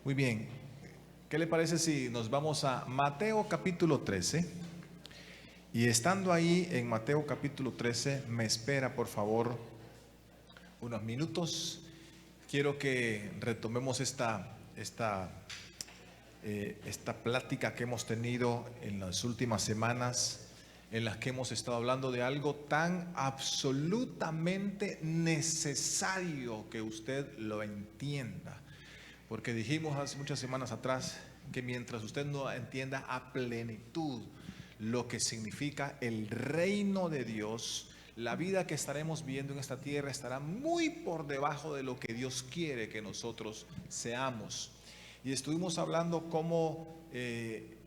Muy bien, ¿qué le parece si nos vamos a Mateo capítulo 13? Y estando ahí en Mateo capítulo 13, me espera por favor unos minutos. Quiero que retomemos esta plática que hemos tenido en las últimas semanas, en las que hemos estado hablando de algo tan absolutamente necesario que usted lo entienda. Porque dijimos hace muchas semanas atrás que mientras usted no entienda a plenitud lo que significa el reino de Dios, la vida que estaremos viviendo en esta tierra estará muy por debajo de lo que Dios quiere que nosotros seamos. Y estuvimos hablando cómo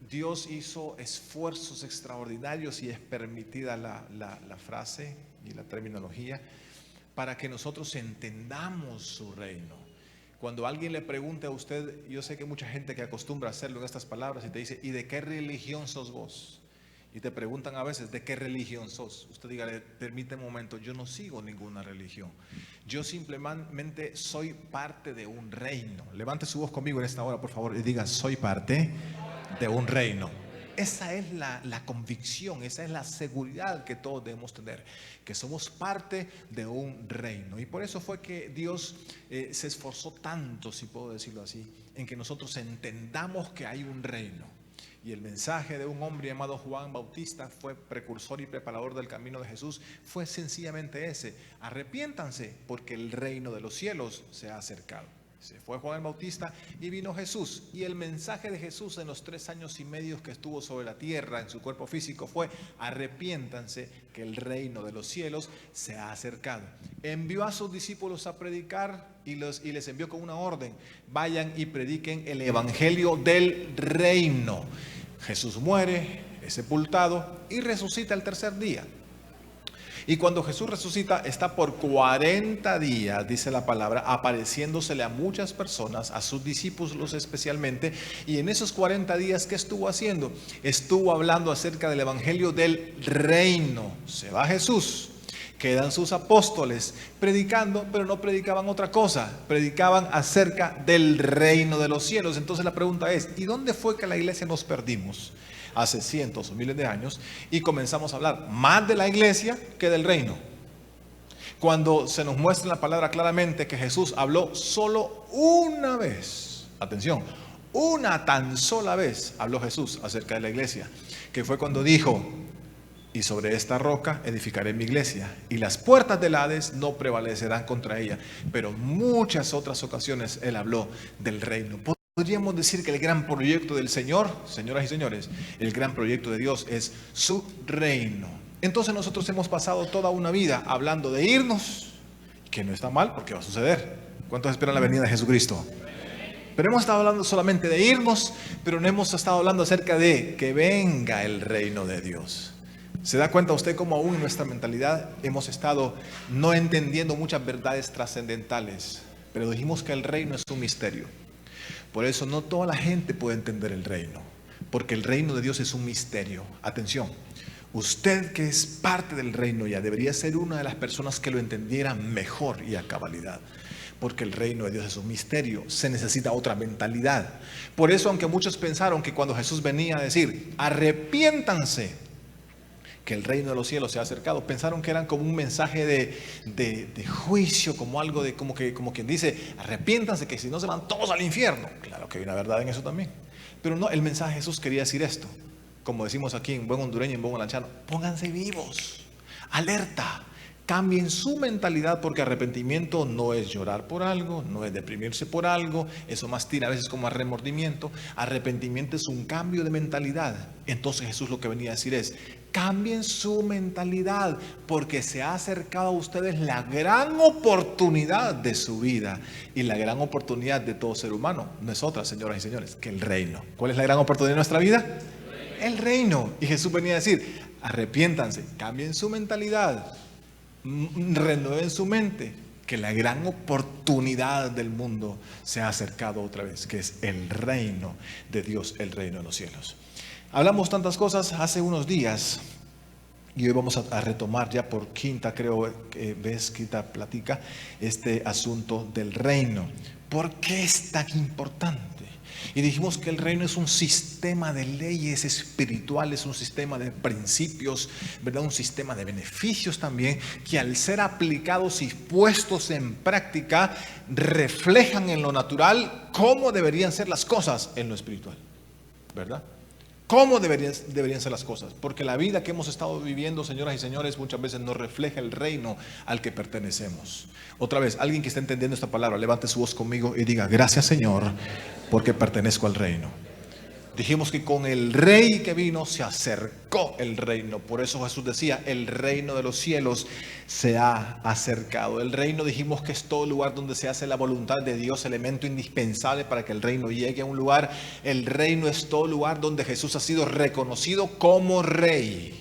Dios hizo esfuerzos extraordinarios, y es permitida la frase y la terminología, para que nosotros entendamos su reino. Cuando alguien le pregunte a usted, yo sé que mucha gente que acostumbra a hacerlo en estas palabras y te dice, ¿y de qué religión sos vos? Y te preguntan a veces, ¿de qué religión sos? Usted dígale, permíteme un momento, yo no sigo ninguna religión. Yo simplemente soy parte de un reino. Levante su voz conmigo en esta hora, por favor, y diga, soy parte de un reino. Esa es la convicción, esa es la seguridad que todos debemos tener, que somos parte de un reino. Y por eso fue que Dios se esforzó tanto, si puedo decirlo así, en que nosotros entendamos que hay un reino. Y el mensaje de un hombre llamado Juan Bautista, fue precursor y preparador del camino de Jesús, fue sencillamente ese: arrepiéntanse porque el reino de los cielos se ha acercado. Se fue Juan el Bautista y vino Jesús. Y el mensaje de Jesús en los 3 años y medio que estuvo sobre la tierra en su cuerpo físico fue: arrepiéntanse que el reino de los cielos se ha acercado. Envió a sus discípulos a predicar y les envió con una orden: vayan y prediquen el evangelio del reino. Jesús muere, es sepultado y resucita el tercer día. Y cuando Jesús resucita, está por 40 días, dice la palabra, apareciéndosele a muchas personas, a sus discípulos especialmente. Y en esos 40 días, ¿qué estuvo haciendo? Estuvo hablando acerca del evangelio del reino. Se va Jesús, quedan sus apóstoles predicando, pero no predicaban otra cosa, predicaban acerca del reino de los cielos. Entonces la pregunta es, ¿y dónde fue que la iglesia nos perdimos? Hace cientos o miles de años, y comenzamos a hablar más de la iglesia que del reino. Cuando se nos muestra en la palabra claramente que Jesús habló solo una vez, atención, una tan sola vez habló Jesús acerca de la iglesia, que fue cuando dijo: y sobre esta roca edificaré mi iglesia, y las puertas del Hades no prevalecerán contra ella. Pero en muchas otras ocasiones Él habló del reino. Podríamos decir que el gran proyecto del Señor, señoras y señores, el gran proyecto de Dios es su reino. Entonces nosotros hemos pasado toda una vida hablando de irnos, que no está mal porque va a suceder. ¿Cuántos esperan la venida de Jesucristo? Pero hemos estado hablando solamente de irnos, pero no hemos estado hablando acerca de que venga el reino de Dios. ¿Se da cuenta usted cómo aún en nuestra mentalidad hemos estado no entendiendo muchas verdades trascendentales? Pero dijimos que el reino es un misterio. Por eso no toda la gente puede entender el reino, porque el reino de Dios es un misterio. Atención, usted que es parte del reino ya debería ser una de las personas que lo entendiera mejor y a cabalidad, porque el reino de Dios es un misterio, se necesita otra mentalidad. Por eso, aunque muchos pensaron que cuando Jesús venía a decir arrepiéntanse que el reino de los cielos se ha acercado, pensaron que eran como un mensaje de juicio, como algo de como quien dice arrepiéntanse que si no se van todos al infierno. Claro que hay una verdad en eso también, pero no, el mensaje de Jesús quería decir esto, como decimos aquí en buen hondureño y en buen lanchano: pónganse vivos, alerta, cambien su mentalidad, porque arrepentimiento no es llorar por algo, no es deprimirse por algo, eso más tira a veces como a remordimiento. Arrepentimiento es un cambio de mentalidad. Entonces Jesús lo que venía a decir es: cambien su mentalidad, porque se ha acercado a ustedes la gran oportunidad de su vida. Y la gran oportunidad de todo ser humano no es otra, señoras y señores, que el reino. ¿Cuál es la gran oportunidad de nuestra vida? El reino. Y Jesús venía a decir: arrepiéntanse, cambien su mentalidad, renueven su mente, que la gran oportunidad del mundo se ha acercado otra vez, que es el reino de Dios, el reino de los cielos. Hablamos tantas cosas hace unos días y hoy vamos a retomar ya por quinta plática este asunto del reino. ¿Por qué es tan importante? Y dijimos que el reino es un sistema de leyes espirituales, un sistema de principios, ¿verdad? Un sistema de beneficios también, que al ser aplicados y puestos en práctica, reflejan en lo natural cómo deberían ser las cosas en lo espiritual, ¿verdad? ¿Cómo deberían ser las cosas? Porque la vida que hemos estado viviendo, señoras y señores, muchas veces no refleja el reino al que pertenecemos. Otra vez, alguien que esté entendiendo esta palabra, levante su voz conmigo y diga: gracias, Señor, porque pertenezco al reino. Dijimos que con el rey que vino se acercó el reino. Por eso Jesús decía: el reino de los cielos se ha acercado. El reino, dijimos, que es todo lugar donde se hace la voluntad de Dios, elemento indispensable para que el reino llegue a un lugar. El reino es todo lugar donde Jesús ha sido reconocido como rey.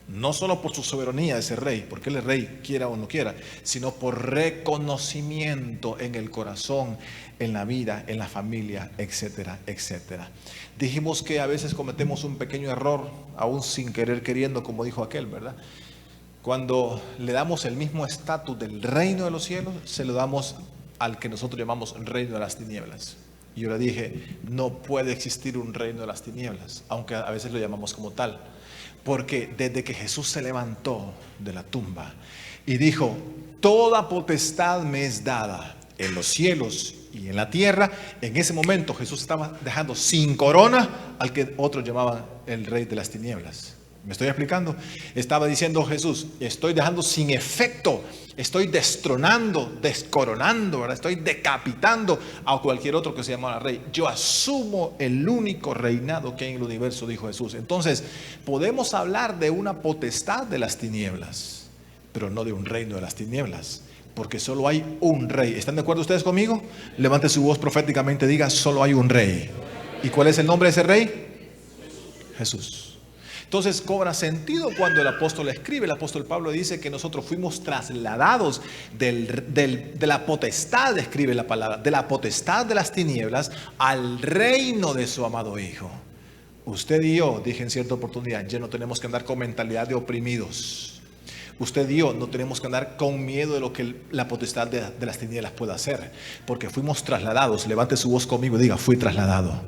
No solo por su soberanía de ser rey, porque Él es rey, quiera o no quiera, sino por reconocimiento en el corazón, en la vida, en la familia, etcétera, etcétera. Dijimos que a veces cometemos un pequeño error, aún sin querer queriendo, como dijo aquel, ¿verdad? Cuando le damos el mismo estatus del reino de los cielos, se lo damos al que nosotros llamamos reino de las tinieblas. Y yo le dije: no puede existir un reino de las tinieblas, aunque a veces lo llamamos como tal. Porque desde que Jesús se levantó de la tumba y dijo: toda potestad me es dada en los cielos y en la tierra, en ese momento Jesús estaba dejando sin corona al que otros llamaban el rey de las tinieblas. ¿Me estoy explicando? Estaba diciendo Jesús: estoy dejando sin efecto, estoy destronando, descoronando, ¿verdad? Estoy decapitando a cualquier otro que se llamara rey. Yo asumo el único reinado que hay en el universo, dijo Jesús. Entonces, podemos hablar de una potestad de las tinieblas, pero no de un reino de las tinieblas, porque solo hay un rey. ¿Están de acuerdo ustedes conmigo? Levante su voz proféticamente, diga: solo hay un rey. ¿Y cuál es el nombre de ese rey? Jesús. Entonces cobra sentido cuando el apóstol escribe. El apóstol Pablo dice que nosotros fuimos trasladados de la potestad, escribe la palabra, de la potestad de las tinieblas al reino de su amado Hijo. Usted y yo, dije en cierta oportunidad, ya no tenemos que andar con mentalidad de oprimidos. Usted y yo no tenemos que andar con miedo de lo que la potestad de las tinieblas pueda hacer, porque fuimos trasladados. Levante su voz conmigo y diga: fui trasladado.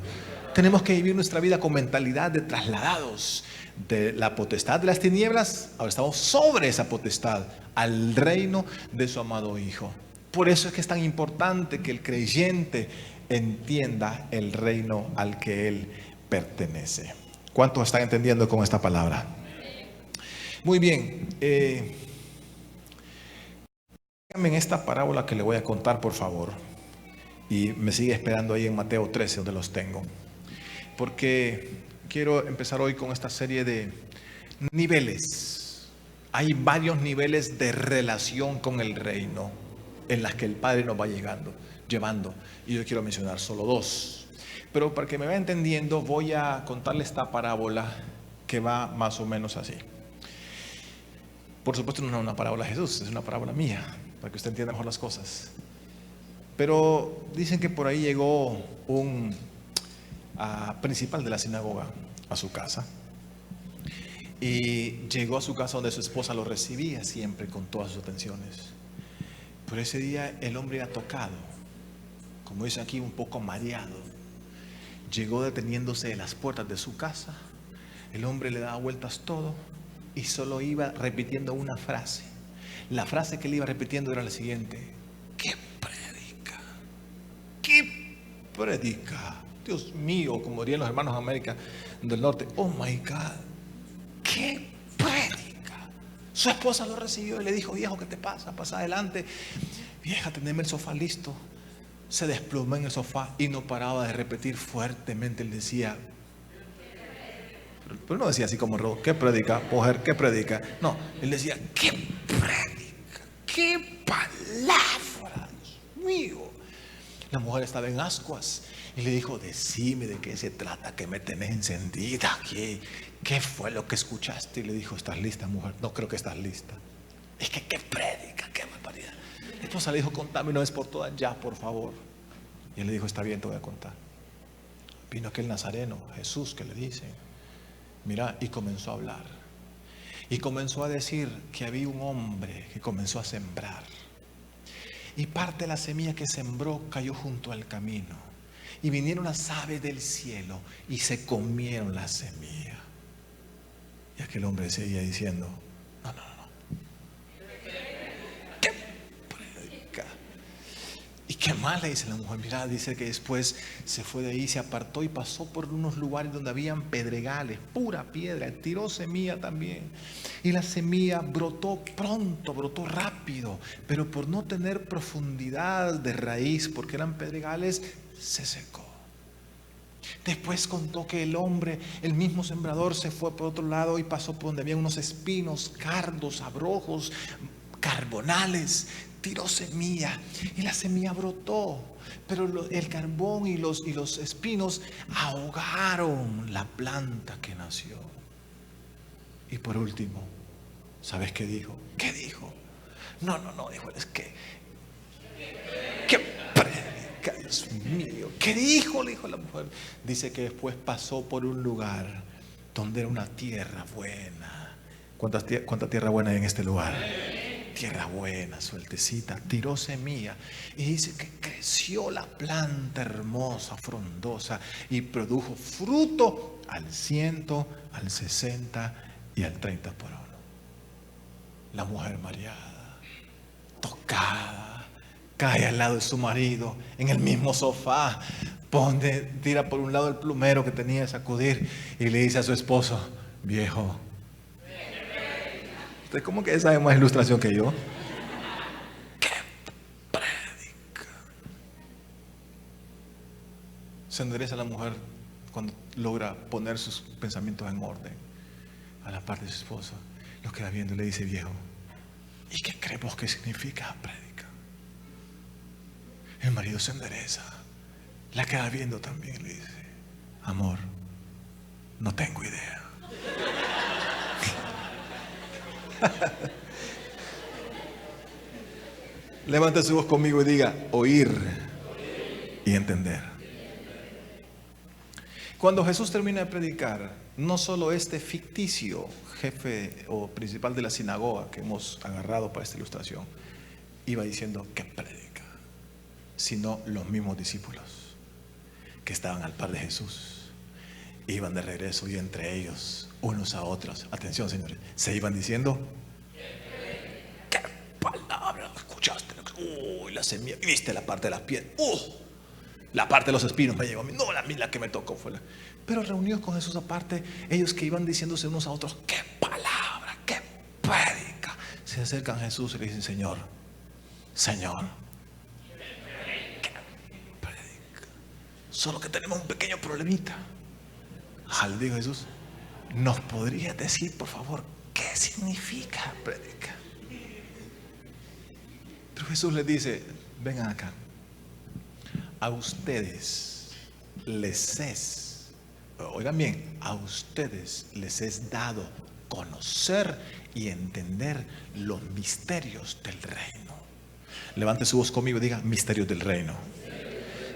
Tenemos que vivir nuestra vida con mentalidad de trasladados de la potestad de las tinieblas. Ahora estamos sobre esa potestad al reino de su amado Hijo. Por eso es que es tan importante que el creyente entienda el reino al que él pertenece. ¿Cuántos están entendiendo con esta palabra? Muy bien. En esta parábola que le voy a contar, por favor, y me sigue esperando ahí en Mateo 13, donde los tengo, porque quiero empezar hoy con esta serie de niveles. Hay varios niveles de relación con el reino en las que el Padre nos va llevando, y yo quiero mencionar solo dos. Pero para que me vaya entendiendo, voy a contarle esta parábola que va más o menos así. Por supuesto, no es una parábola de Jesús, es una parábola mía, para que usted entienda mejor las cosas. Pero dicen que por ahí llegó un principal de la sinagoga a su casa, y llegó a su casa donde su esposa lo recibía siempre con todas sus atenciones. Pero ese día el hombre era tocado, como dice aquí, un poco mareado. Llegó deteniéndose en las puertas de su casa. El hombre le daba vueltas todo y solo iba repitiendo una frase. La frase que él iba repitiendo era la siguiente: ¿qué predica? ¿Qué predica? Dios mío, como dirían los hermanos de América del Norte, oh my God, ¿qué predica? Su esposa lo recibió y le dijo: viejo, ¿qué te pasa? Pasa adelante. Vieja, teneme el sofá listo. Se desplomó en el sofá y no paraba de repetir fuertemente. Él decía, pero no decía así como: ¿qué predica? Mujer, ¿qué predica? No, él decía: ¿qué predica? ¿Qué palabra? Dios mío. La mujer estaba en ascuas y le dijo: decime de qué se trata, que me tenés encendida. ¿Qué fue lo que escuchaste? Y le dijo: ¿estás lista, mujer? No creo que estás lista. Es que ¿qué predica? ¿Qué barbaridad? La esposa le dijo: contame una vez por todas ya, por favor. Y él le dijo: está bien, te voy a contar. Vino aquel nazareno, Jesús, que le dicen. Mira, y comenzó a hablar. Y comenzó a decir que había un hombre que comenzó a sembrar. Y parte de la semilla que sembró cayó junto al camino. Y vinieron las aves del cielo y se comieron la semilla. Y aquel hombre seguía diciendo: no, no, no. ¿Qué predica? ¿Y qué más? Le dice la mujer. Mira, dice que después se fue de ahí, se apartó y pasó por unos lugares donde habían pedregales, pura piedra. Tiró semilla también. Y la semilla brotó pronto, brotó rápido, pero por no tener profundidad de raíz, porque eran pedregales, se secó. Después contó que el hombre, el mismo sembrador, se fue por otro lado y pasó por donde había unos espinos, cardos, abrojos, carbonales. Tiró semilla y la semilla brotó, pero el carbón y los espinos ahogaron la planta que nació. Y por último, ¿sabes qué dijo? ¿Qué dijo? No, dijo, es que ¿qué predica, Dios mío? ¿Qué dijo? Le dijo la mujer. Dice que después pasó por un lugar donde era una tierra buena. ¿Cuánta tierra buena hay en este lugar? Tierra buena, sueltecita. Tiró semilla y dice que creció la planta hermosa, frondosa, y produjo fruto al 100, al 60 y al 30 por uno. La mujer mareada, tocada, cae al lado de su marido en el mismo sofá, tira por un lado el plumero que tenía de sacudir y le dice a su esposo: viejo, ¿usted cómo que sabe más ilustración que yo? ¿Qué predica? Se endereza la mujer cuando logra poner sus pensamientos en orden a la par de su esposo. Lo queda viendo y le dice: viejo, ¿y qué creemos que significa prédica? El marido se endereza, la queda viendo también y le dice: amor, no tengo idea. Levante su voz conmigo y diga: oír y entender. Cuando Jesús termina de predicar, no solo este ficticio jefe o principal de la sinagoga que hemos agarrado para esta ilustración iba diciendo que predica, sino los mismos discípulos que estaban al par de Jesús iban de regreso, y entre ellos, unos a otros, atención señores, se iban diciendo: ¿qué palabra escuchaste? Uy, la semilla, viste la parte de las piedras, la parte de los espinos me llegó a mí, no, la que me tocó fue la. Pero reunidos con Jesús aparte, ellos que iban diciéndose unos a otros: qué palabra, qué prédica, se acercan a Jesús y le dicen: Señor, qué prédica. Solo que tenemos un pequeño problemita. Le dijo Jesús: ¿nos podrías decir por favor qué significa prédica? Pero Jesús les dice: vengan acá. A ustedes les es, oigan bien, a ustedes les es dado conocer y entender los misterios del reino. Levante su voz conmigo y diga: misterios del reino.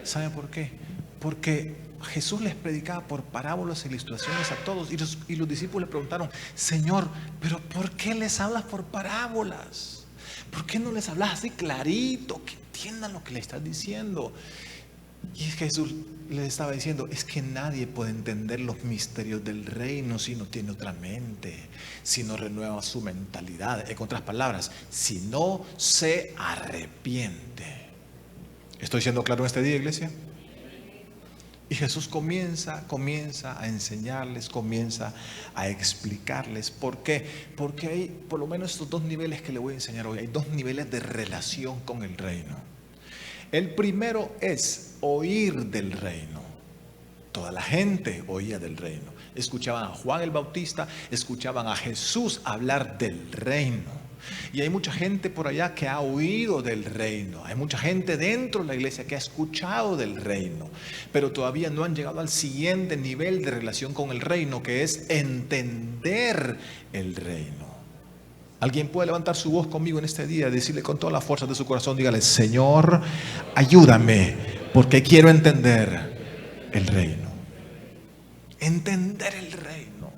¿Saben por qué? Porque Jesús les predicaba por parábolas e ilustraciones a todos, y los discípulos le preguntaron: Señor, pero ¿por qué les hablas por parábolas? ¿Por qué no les hablas así clarito, que entiendan lo que le estás diciendo? Y Jesús les estaba diciendo: es que nadie puede entender los misterios del reino si no tiene otra mente, si no renueva su mentalidad. En otras palabras, si no se arrepiente. ¿Estoy siendo claro en este día, iglesia? Y Jesús comienza a enseñarles, comienza a explicarles. ¿Por qué? Porque hay por lo menos estos dos niveles que le voy a enseñar hoy. Hay dos niveles de relación con el reino. El primero es oír del reino. Toda la gente oía del reino. Escuchaban a Juan el Bautista, escuchaban a Jesús hablar del reino. Y hay mucha gente por allá que ha oído del reino. Hay mucha gente dentro de la iglesia que ha escuchado del reino, pero todavía no han llegado al siguiente nivel de relación con el reino, que es entender el reino. ¿Alguien puede levantar su voz conmigo en este día y decirle con toda la fuerza de su corazón? Dígale: Señor, ayúdame, porque quiero entender el reino. Entender el reino.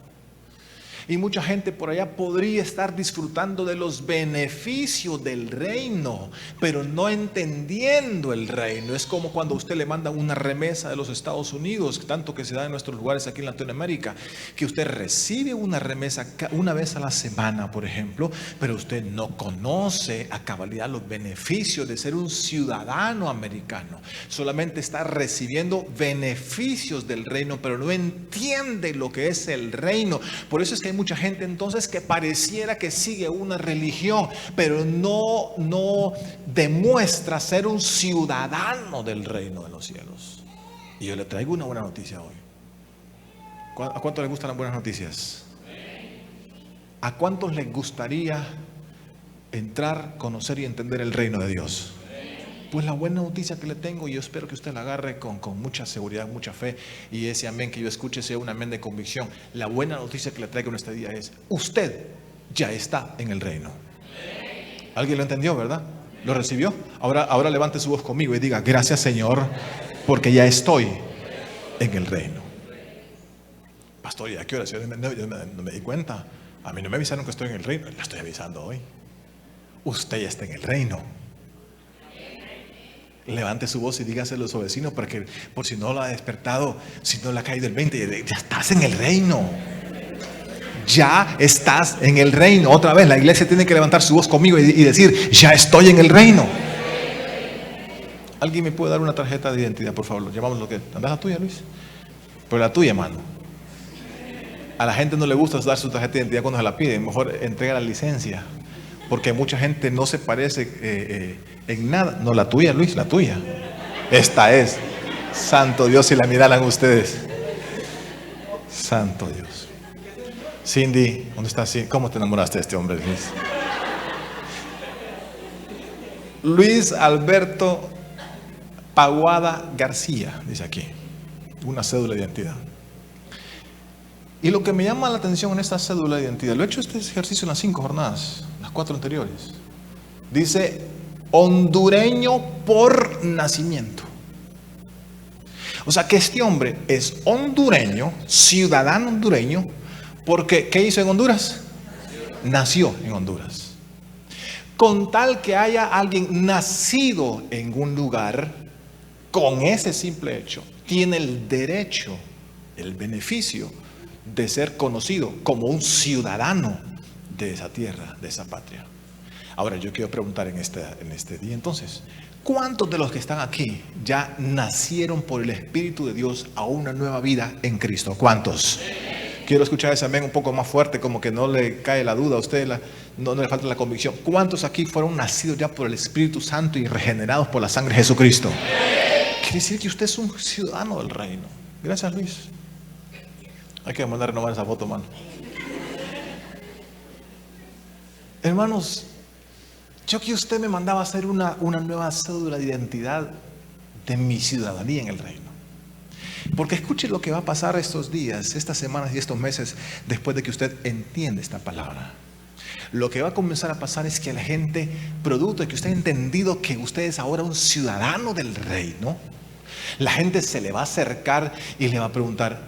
Y mucha gente por allá podría estar disfrutando de los beneficios del reino, pero no entendiendo el reino. Es como cuando usted le manda una remesa de los Estados Unidos, tanto que se da en nuestros lugares aquí en Latinoamérica, que usted recibe una remesa una vez a la semana, por ejemplo, pero usted no conoce a cabalidad los beneficios de ser un ciudadano americano. Solamente está recibiendo beneficios del reino, pero no entiende lo que es el reino. Por eso es que hay mucha gente entonces que pareciera que sigue una religión, pero no demuestra ser un ciudadano del reino de los cielos. Y yo le traigo una buena noticia hoy. ¿A cuántos les gustan las buenas noticias? ¿A cuántos les gustaría entrar, conocer y entender el reino de Dios? Pues la buena noticia que le tengo, y yo espero que usted la agarre con mucha seguridad, mucha fe, y ese amén que yo escuche sea un amén de convicción. La buena noticia que le traigo en este día es: usted ya está en el reino. ¿Alguien lo entendió, verdad? ¿Lo recibió? Ahora levante su voz conmigo y diga: gracias, Señor, porque ya estoy en el reino. Pastor, ¿y a qué hora? Yo no me di cuenta. A mí no me avisaron que estoy en el reino. La estoy avisando hoy. Usted ya está en el reino. Levante su voz y dígaselo a su vecino, para que, por si no lo ha despertado, si no le ha caído el 20, ya estás en el reino. Ya estás en el reino. Otra vez, la iglesia tiene que levantar su voz conmigo y decir: ya estoy en el reino. ¿Alguien me puede dar una tarjeta de identidad, por favor? Llamamos lo que. ¿Andas la tuya, Luis? Pero la tuya, hermano. A la gente no le gusta dar su tarjeta de identidad cuando se la piden. Mejor entrega la licencia, porque mucha gente no se parece en nada. No, la tuya, Luis, la tuya. Esta es. Santo Dios, si la miraran ustedes. Santo Dios. Cindy, ¿dónde estás? ¿Cómo te enamoraste de este hombre, Luis? Luis Alberto Paguada García, dice aquí. Una cédula de identidad. Y lo que me llama la atención en esta cédula de identidad, lo he hecho este ejercicio en las 5 jornadas, las 4 anteriores. Dice: hondureño por nacimiento. O sea que este hombre es hondureño, ciudadano hondureño, porque ¿qué hizo en Honduras? Nació en Honduras. Con tal que haya alguien nacido en un lugar, con ese simple hecho, tiene el derecho, el beneficio de ser conocido como un ciudadano de esa tierra, de esa patria. Ahora yo quiero preguntar en este día entonces, ¿cuántos de los que están aquí ya nacieron por el Espíritu de Dios a una nueva vida en Cristo? ¿Cuántos? Quiero escuchar ese amén un poco más fuerte, como que no le cae la duda a usted, no le falta la convicción. ¿Cuántos aquí fueron nacidos ya por el Espíritu Santo y regenerados por la sangre de Jesucristo? Quiere decir que usted es un ciudadano del reino. Gracias, Luis. Hay que mandar a renovar esa foto, hermano. Hermanos, yo que usted me mandaba a hacer una nueva cédula de identidad de mi ciudadanía en el reino. Porque escuche lo que va a pasar estos días, estas semanas y estos meses, después de que usted entiende esta palabra. Lo que va a comenzar a pasar es que la gente, producto de que usted ha entendido que usted es ahora un ciudadano del reino, la gente se le va a acercar y le va a preguntar: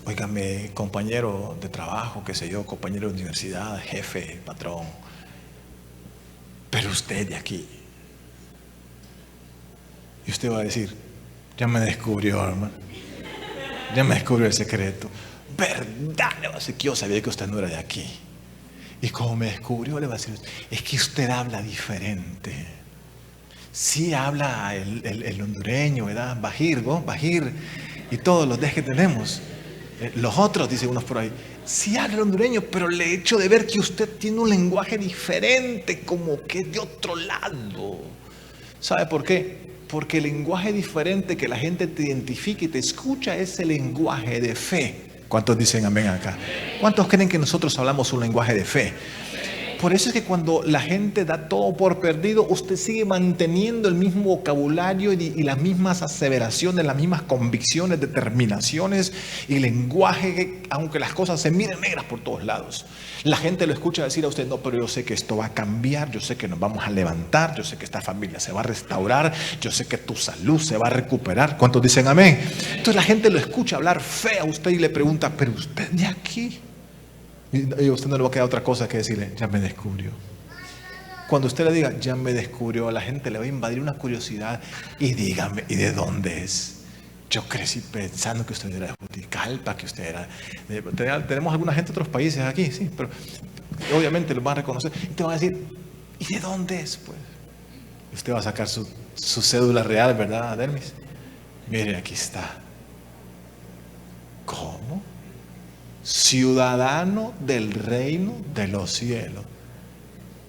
óigame, compañero de trabajo, qué sé yo, compañero de universidad, jefe, patrón, pero usted de aquí. Y usted va a decir: ya me descubrió, hermano. Ya me descubrió el secreto. ¿Verdad? Le va a decir que yo sabía que usted no era de aquí. Y como me descubrió, le va a decir: es que usted habla diferente. Sí habla el hondureño, ¿verdad? Bajir, ¿no? Bajir. Y todos los días que tenemos. Los otros, dicen unos por ahí, sí habla el hondureño, pero le hecho de ver que usted tiene un lenguaje diferente, como que de otro lado. ¿Sabe por qué? Porque el lenguaje diferente que la gente te identifica y te escucha es el lenguaje de fe. ¿Cuántos dicen amén acá? ¿Cuántos creen que nosotros hablamos un lenguaje de fe? Por eso es que cuando la gente da todo por perdido, usted sigue manteniendo el mismo vocabulario y las mismas aseveraciones, las mismas convicciones, determinaciones y lenguaje, aunque las cosas se miren negras por todos lados. La gente lo escucha decir a usted: no, pero yo sé que esto va a cambiar, yo sé que nos vamos a levantar, yo sé que esta familia se va a restaurar, yo sé que tu salud se va a recuperar. ¿Cuántos dicen amén? Entonces la gente lo escucha hablar fe a usted y le pregunta: pero usted de aquí. Y usted no le va a quedar otra cosa que decirle, ya me descubrió. Cuando usted le diga, ya me descubrió, a la gente le va a invadir una curiosidad. Y dígame, ¿y de dónde es? Yo crecí pensando que usted era de Juticalpa, que usted era tenemos alguna gente de otros países aquí, sí, pero obviamente lo van a reconocer. Y te van a decir, ¿y de dónde es? Pues usted va a sacar su cédula real, ¿verdad, Dermis? Mire, aquí está. ¿Cómo? Ciudadano del reino de los cielos.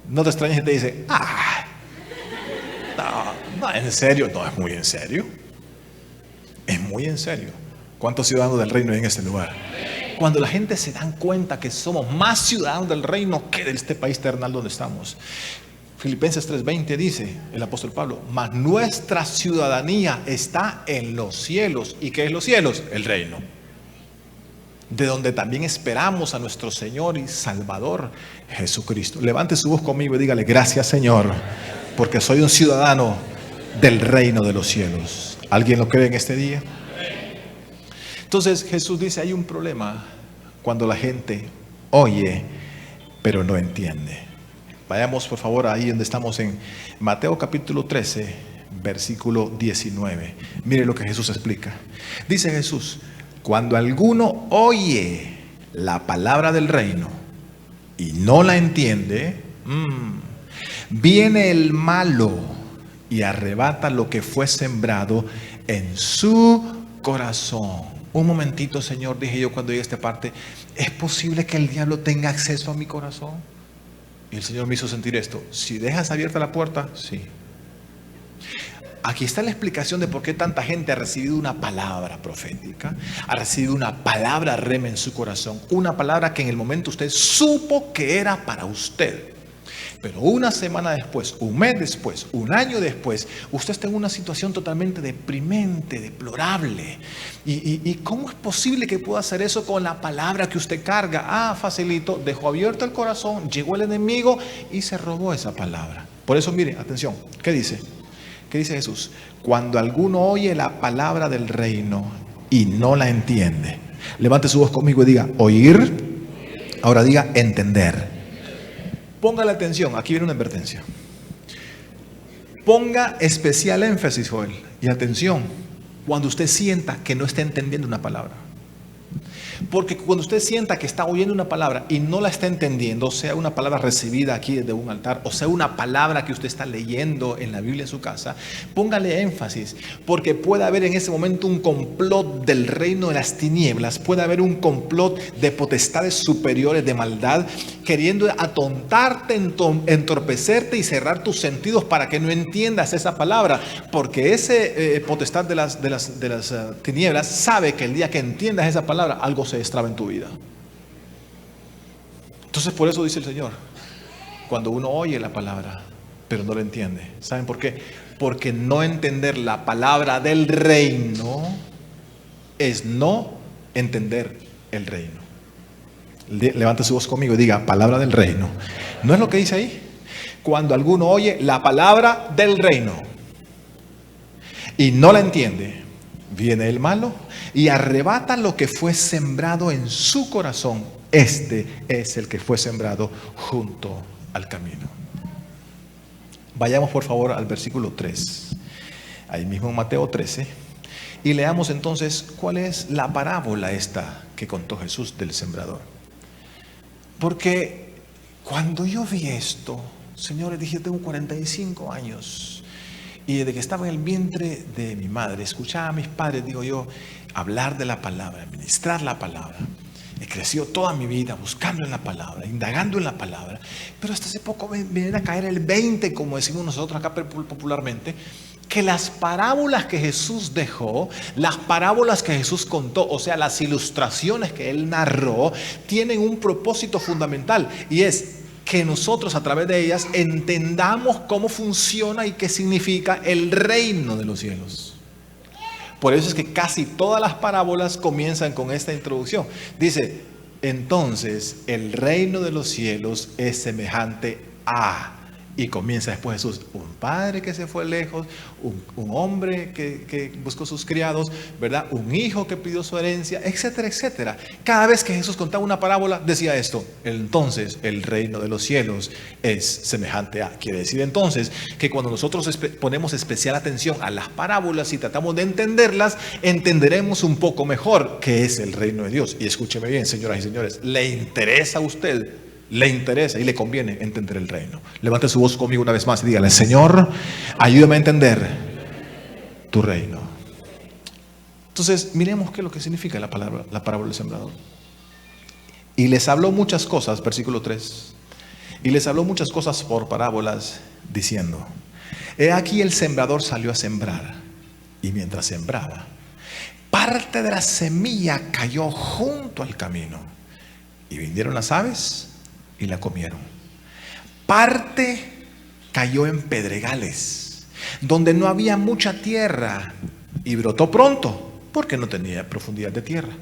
No te extrañes que te dice, no, en serio, no, es muy en serio. Es muy en serio. ¿Cuántos ciudadanos del reino hay en este lugar? Cuando la gente se dan cuenta que somos más ciudadanos del reino que de este país terrenal donde estamos. Filipenses 3:20 dice el apóstol Pablo, mas nuestra ciudadanía está en los cielos. ¿Y qué es los cielos? El reino. De donde también esperamos a nuestro Señor y Salvador Jesucristo. Levante su voz conmigo y dígale, gracias Señor, porque soy un ciudadano del reino de los cielos. ¿Alguien lo cree en este día? Entonces Jesús dice, hay un problema cuando la gente oye, pero no entiende. Vayamos por favor ahí donde estamos en Mateo capítulo 13, versículo 19. Mire lo que Jesús explica. Dice Jesús, cuando alguno oye la palabra del reino y no la entiende, viene el malo y arrebata lo que fue sembrado en su corazón. Un momentito, Señor, dije yo cuando llegué a esta parte, ¿es posible que el diablo tenga acceso a mi corazón? Y el Señor me hizo sentir esto. Si dejas abierta la puerta, sí. Aquí está la explicación de por qué tanta gente ha recibido una palabra profética, ha recibido una palabra rema en su corazón, una palabra que en el momento usted supo que era para usted. Pero una semana después, un mes después, un año después, usted está en una situación totalmente deprimente, deplorable. ¿Y cómo es posible que pueda hacer eso con la palabra que usted carga? Facilito, dejó abierto el corazón, llegó el enemigo y se robó esa palabra. Por eso, mire, atención, ¿qué dice? ¿Qué dice Jesús? Cuando alguno oye la palabra del reino y no la entiende. Levante su voz conmigo y diga, oír. Ahora diga, entender. Póngale atención, aquí viene una advertencia. Ponga especial énfasis, Joel, y atención, cuando usted sienta que no está entendiendo una palabra. Porque cuando usted sienta que está oyendo una palabra y no la está entendiendo, sea una palabra recibida aquí desde un altar, o sea una palabra que usted está leyendo en la Biblia en su casa, póngale énfasis, porque puede haber en ese momento un complot del reino de las tinieblas, puede haber un complot de potestades superiores de maldad, queriendo atontarte, entorpecerte y cerrar tus sentidos para que no entiendas esa palabra, porque ese potestad de las tinieblas sabe que el día que entiendas esa palabra, algo se destraba en tu vida. Entonces por eso dice el Señor, cuando uno oye la palabra pero no la entiende, ¿saben por qué? Porque no entender la palabra del reino es no entender el reino. Levante su voz conmigo y diga, palabra del reino. ¿No es lo que dice ahí? Cuando alguno oye la palabra del reino y no la entiende, viene el malo y arrebata lo que fue sembrado en su corazón. Este es el que fue sembrado junto al camino. Vayamos por favor al versículo 3, ahí mismo en Mateo 13, y leamos entonces cuál es la parábola esta que contó Jesús del sembrador. Porque cuando yo vi esto, señores, dije, tengo 45 años. Y desde que estaba en el vientre de mi madre, escuchaba a mis padres, digo yo, hablar de la palabra, ministrar la palabra. He crecido toda mi vida buscando en la palabra, indagando en la palabra. Pero hasta hace poco me viene a caer el 20, como decimos nosotros acá popularmente, que las parábolas que Jesús dejó, las parábolas que Jesús contó, o sea, las ilustraciones que Él narró, tienen un propósito fundamental, y es que nosotros a través de ellas entendamos cómo funciona y qué significa el reino de los cielos. Por eso es que casi todas las parábolas comienzan con esta introducción. Dice, entonces el reino de los cielos es semejante a, Y comienza después Jesús, un padre que se fue lejos, un hombre que buscó sus criados, ¿verdad? Un hijo que pidió su herencia, etcétera, etcétera. Cada vez que Jesús contaba una parábola, decía esto: entonces el reino de los cielos es semejante a. Quiere decir entonces que cuando nosotros ponemos especial atención a las parábolas y tratamos de entenderlas, entenderemos un poco mejor qué es el reino de Dios. Y escúcheme bien, señoras y señores, ¿le interesa a usted? Le interesa y le conviene entender el reino. Levante su voz conmigo una vez más y dígale: Señor, ayúdame a entender tu reino. Entonces, miremos qué es lo que significa la parábola del sembrador. Y les habló muchas cosas, versículo 3. Y les habló muchas cosas por parábolas, diciendo: he aquí el sembrador salió a sembrar, y mientras sembraba, parte de la semilla cayó junto al camino, y vinieron las aves y la comieron. Parte cayó en pedregales, donde no había mucha tierra, y brotó pronto, porque no tenía profundidad de tierra.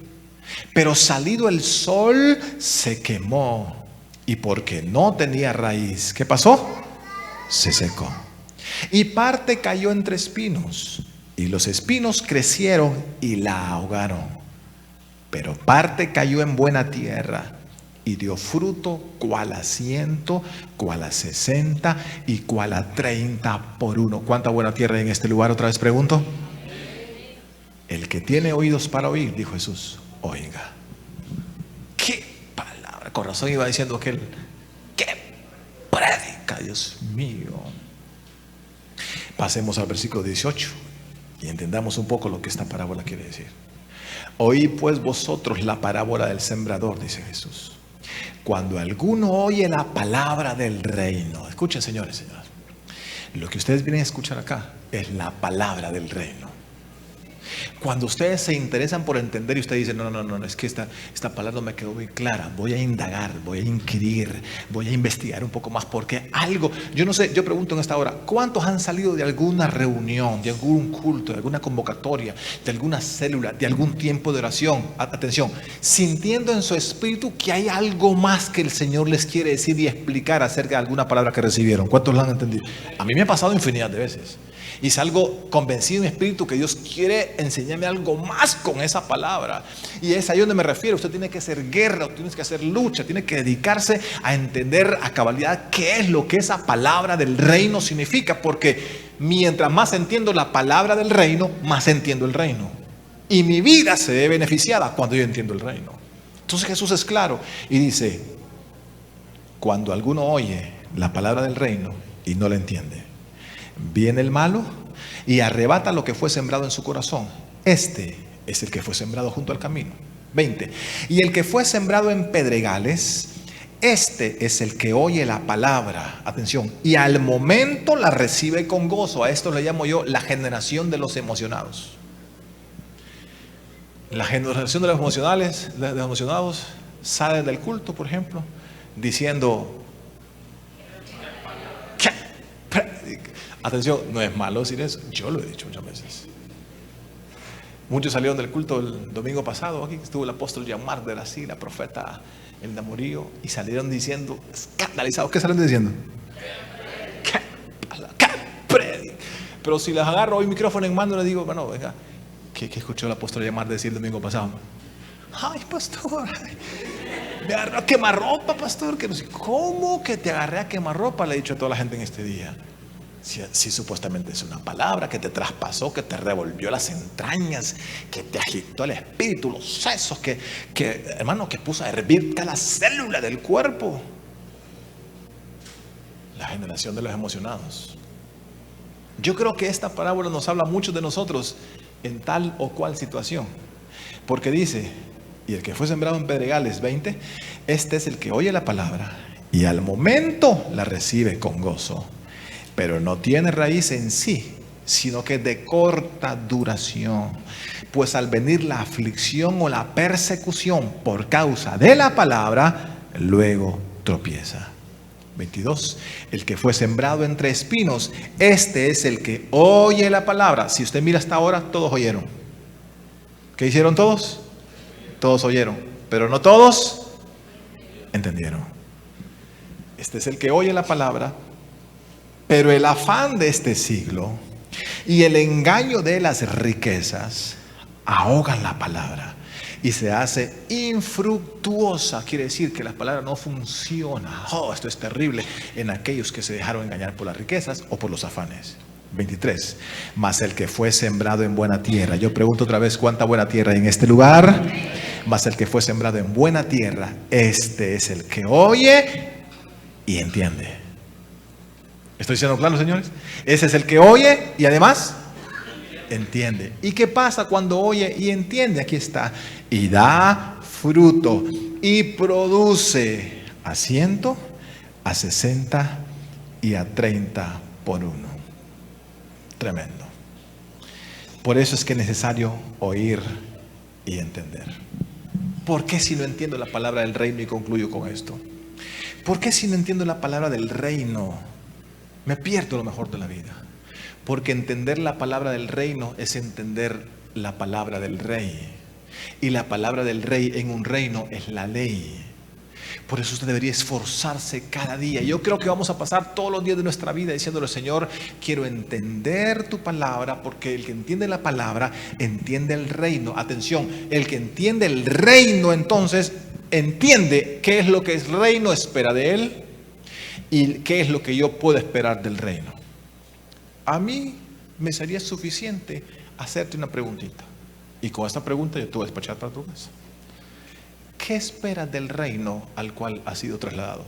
Pero salido el sol, se quemó, y porque no tenía raíz, ¿qué pasó? Se secó. Y parte cayó entre espinos, y los espinos crecieron y la ahogaron. Pero parte cayó en buena tierra, y dio fruto, cual a 100, cual a 60 y cual a 30 por uno. ¿Cuánta buena tierra hay en este lugar? Otra vez pregunto. El que tiene oídos para oír, dijo Jesús, oiga. ¡Qué palabra! Con razón iba diciendo que ¡qué predica, Dios mío! Pasemos al versículo 18 y entendamos un poco lo que esta parábola quiere decir. Oí pues vosotros la parábola del sembrador, dice Jesús. Cuando alguno oye la palabra del reino, escuchen, señores, señoras, lo que ustedes vienen a escuchar acá es la palabra del reino. Cuando ustedes se interesan por entender y ustedes dicen, no, es que esta palabra no me quedó muy clara, voy a indagar, voy a inquirir, voy a investigar un poco más, porque algo, yo no sé, yo pregunto en esta hora, ¿cuántos han salido de alguna reunión, de algún culto, de alguna convocatoria, de alguna célula, de algún tiempo de oración, atención, sintiendo en su espíritu que hay algo más que el Señor les quiere decir y explicar acerca de alguna palabra que recibieron? ¿Cuántos lo han entendido? A mí me ha pasado infinidad de veces. Y salgo convencido en espíritu que Dios quiere enseñarme algo más con esa palabra. Y es ahí donde me refiero. Usted tiene que hacer guerra, tiene que hacer lucha, tiene que dedicarse a entender a cabalidad qué es lo que esa palabra del reino significa. Porque mientras más entiendo la palabra del reino, más entiendo el reino. Y mi vida se ve beneficiada cuando yo entiendo el reino. Entonces Jesús es claro y dice: cuando alguno oye la palabra del reino y no la entiende, viene el malo y arrebata lo que fue sembrado en su corazón. Este es el que fue sembrado junto al camino. 20. Y el que fue sembrado en pedregales, este es el que oye la palabra, atención, y al momento la recibe con gozo. A esto le llamo yo la generación de los emocionados. La generación de los emocionados sale del culto, por ejemplo, diciendo: atención, no es malo decir eso, yo lo he dicho muchas veces. Muchos salieron del culto el domingo pasado, aquí estuvo el apóstol Yamar de la Sila, profeta El Namorío, y salieron diciendo, escandalizados. ¿Qué salieron diciendo? ¿Qué predica? Pero si les agarro hoy micrófono en mano y les digo, bueno, venga, ¿qué escuchó el apóstol Yamar decir el domingo pasado? Ay, pastor, me agarró a quemarropa, pastor. Que no sé, ¿cómo que te agarré a quemarropa? Le he dicho a toda la gente en este día. Si supuestamente es una palabra que te traspasó, que te revolvió las entrañas, que te agitó el espíritu, los sesos, que hermano, que puso a hervir cada célula del cuerpo. La generación de los emocionados. Yo creo que esta parábola nos habla mucho de nosotros en tal o cual situación, porque dice: y el que fue sembrado en pedregales, 20, este es el que oye la palabra y al momento la recibe con gozo, pero no tiene raíz en sí, sino que es de corta duración. Pues al venir la aflicción o la persecución por causa de la palabra, luego tropieza. 22. El que fue sembrado entre espinos, este es el que oye la palabra. Si usted mira hasta ahora, todos oyeron. ¿Qué hicieron todos? Todos oyeron, pero no todos entendieron. Este es el que oye la palabra, Pero el afán de este siglo y el engaño de las riquezas ahogan la palabra y se hace infructuosa. Quiere decir que la palabra no funciona. Oh, esto es terrible en aquellos que se dejaron engañar por las riquezas o por los afanes. 23. Mas el que fue sembrado en buena tierra. Yo pregunto otra vez, ¿cuánta buena tierra hay en este lugar? Mas el que fue sembrado en buena tierra, este es el que oye y entiende. ¿Estoy diciendo claro, señores? Ese es el que oye y además entiende. ¿Y qué pasa cuando oye y entiende? Aquí está. Y da fruto y produce a 100, a 60 y a 30 por uno. Tremendo. Por eso es que es necesario oír y entender. ¿Por qué si no entiendo la palabra del reino? Y concluyo con esto. ¿Por qué si no entiendo la palabra del reino me pierdo lo mejor de la vida? Porque entender la palabra del reino es entender la palabra del rey. Y la palabra del rey en un reino es la ley. Por eso usted debería esforzarse cada día. Yo creo que vamos a pasar todos los días de nuestra vida diciéndole: Señor, quiero entender tu palabra, porque el que entiende la palabra entiende el reino. Atención, el que entiende el reino entonces entiende qué es lo que el reino espera de él y qué es lo que yo puedo esperar del reino. A mí me sería suficiente hacerte una preguntita, y con esta pregunta yo te voy a despachar para tu casa. ¿Qué esperas del reino al cual has sido trasladado?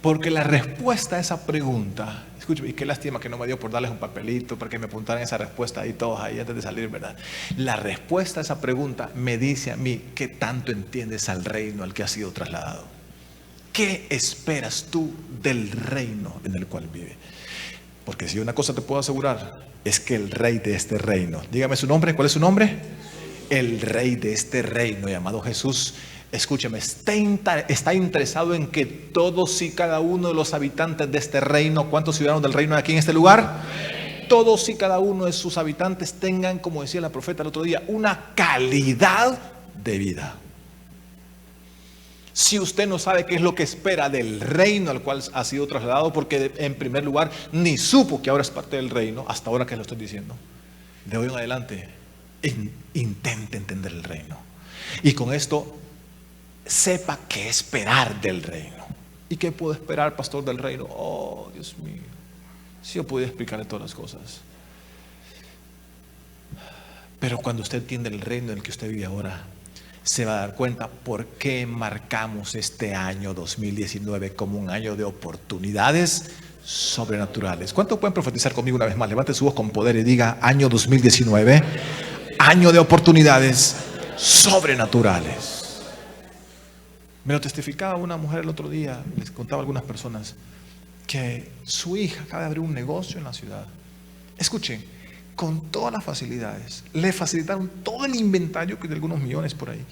Porque la respuesta a esa pregunta, escúchame, y qué lástima que no me dio por darles un papelito para que me apuntaran esa respuesta ahí todos ahí antes de salir, ¿verdad? La respuesta a esa pregunta me dice a mí qué tanto entiendes al reino al que has sido trasladado. ¿Qué esperas tú del reino en el cual vive? Porque si una cosa te puedo asegurar, es que el rey de este reino, dígame su nombre, ¿cuál es su nombre? El rey de este reino llamado Jesús, escúchame, está interesado en que todos y cada uno de los habitantes de este reino, ¿cuántos ciudadanos del reino hay aquí en este lugar? Todos y cada uno de sus habitantes tengan, como decía la profeta el otro día, una calidad de vida. Si usted no sabe qué es lo que espera del reino al cual ha sido trasladado, porque en primer lugar ni supo que ahora es parte del reino, hasta ahora que lo estoy diciendo, de hoy en adelante intente entender el reino, y con esto sepa qué esperar del reino. ¿Y qué puedo esperar, pastor, del reino? Oh, Dios mío, si yo pudiera explicarle todas las cosas. Pero cuando usted entiende el reino en el que usted vive ahora, se va a dar cuenta por qué marcamos este año 2019 como un año de oportunidades sobrenaturales. ¿Cuántos pueden profetizar conmigo una vez más? Levante su voz con poder y diga: año 2019, año de oportunidades sobrenaturales. Me lo testificaba una mujer el otro día, les contaba a algunas personas que su hija acaba de abrir un negocio en la ciudad. Escuchen, con todas las facilidades, le facilitaron todo el inventario, que de algunos millones por ahí,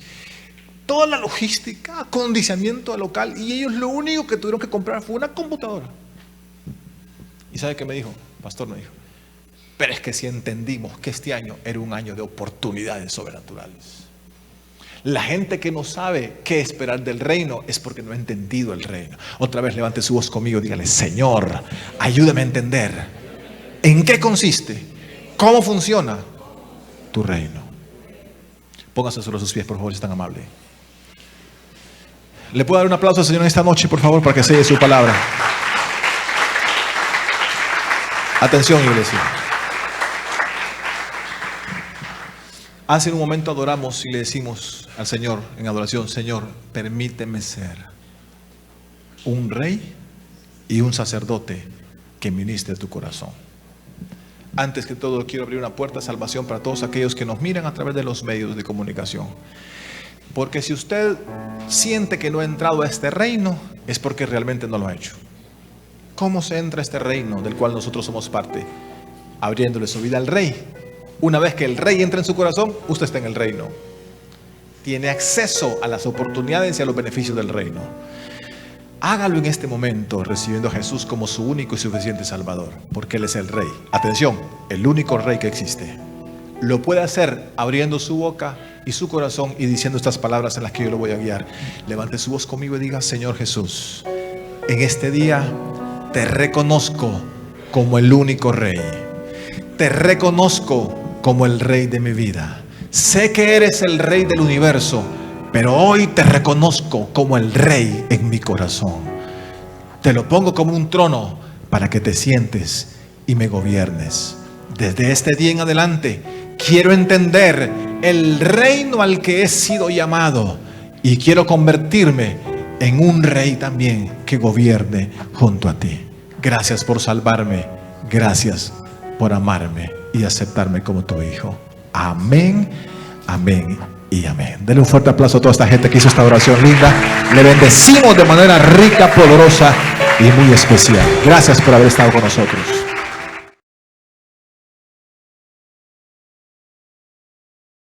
toda la logística, acondicionamiento del local, y ellos lo único que tuvieron que comprar fue una computadora. ¿Y sabe qué me dijo? Pastor, me dijo: pero es que si entendimos que este año era un año de oportunidades sobrenaturales. La gente que no sabe qué esperar del reino es porque no ha entendido el reino. Otra vez levante su voz conmigo, dígale: Señor, ayúdame a entender en qué consiste, cómo funciona tu reino. Póngase sobre sus pies, por favor, si es tan amable. ¿Le puedo dar un aplauso al Señor en esta noche, por favor, para que selle su palabra? Atención, iglesia. Hace un momento adoramos y le decimos al Señor en adoración: Señor, permíteme ser un rey y un sacerdote que ministre tu corazón. Antes que todo, quiero abrir una puerta de salvación para todos aquellos que nos miran a través de los medios de comunicación. Porque si usted siente que no ha entrado a este reino, es porque realmente no lo ha hecho. ¿Cómo se entra a este reino del cual nosotros somos parte? Abriéndole su vida al rey. Una vez que el rey entra en su corazón, usted está en el reino. Tiene acceso a las oportunidades y a los beneficios del reino. Hágalo en este momento, recibiendo a Jesús como su único y suficiente Salvador, porque Él es el Rey. Atención, el único Rey que existe. Lo puede hacer abriendo su boca y su corazón y diciendo estas palabras en las que yo lo voy a guiar. Levante su voz conmigo y diga: Señor Jesús, en este día te reconozco como el único Rey. Te reconozco como el Rey de mi vida. Sé que eres el Rey del universo, pero hoy te reconozco como el Rey en mi corazón. Te lo pongo como un trono para que te sientes y me gobiernes. Desde este día en adelante quiero entender el reino al que he sido llamado y quiero convertirme en un rey también que gobierne junto a ti. Gracias por salvarme. Gracias por amarme y aceptarme como tu hijo. Amén, amén y amén. Denle un fuerte aplauso a toda esta gente que hizo esta oración linda. Le bendecimos de manera rica, poderosa y muy especial. Gracias por haber estado con nosotros.